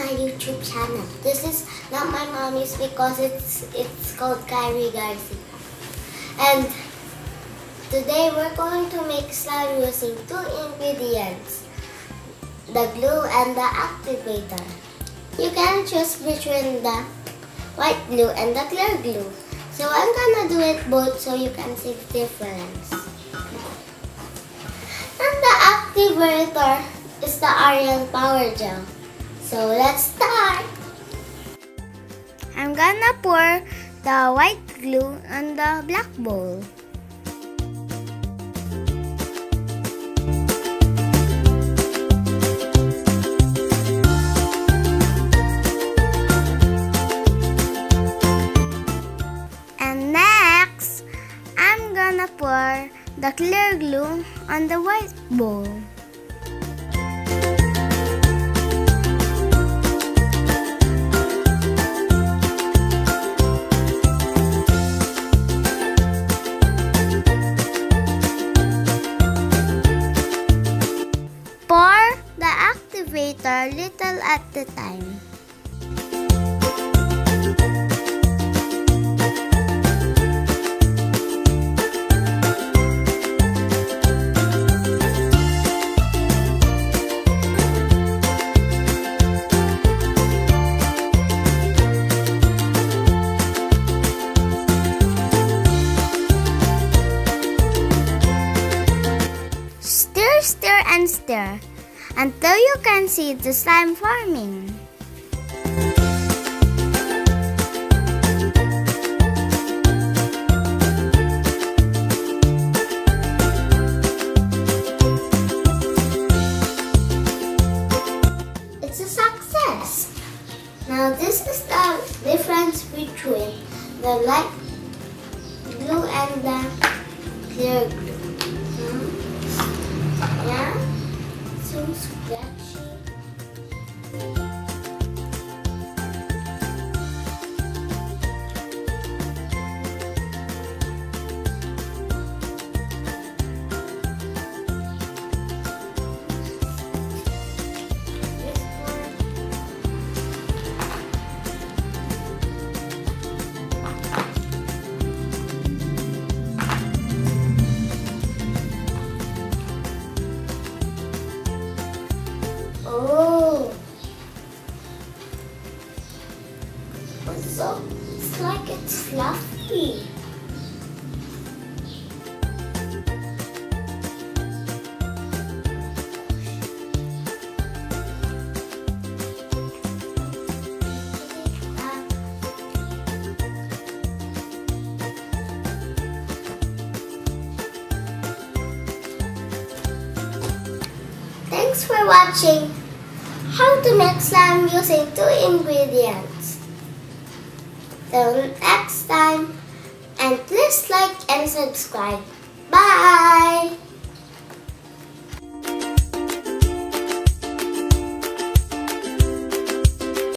my YouTube channel. This is not my mommy's because it's called Kyrie Garcia. And today we're going to make slime using two ingredients, the glue and the activator. You can choose between the white glue and the clear glue. So I'm gonna do it both so you can see the difference. And the activator is the Ariel Power Gel. So let's start! I'm gonna pour the white glue on the black bowl. And next, I'm gonna pour the clear glue on the white bowl. Pour the activator little at a time. Stir and stir until you can see the slime forming. It's a success. Now this is the difference between the light glue and the clear glue. Yeah, so scratchy. Oh, so it's like it's fluffy. Thanks for watching how to make slime using two ingredients. Till next time, and please like and subscribe. Bye!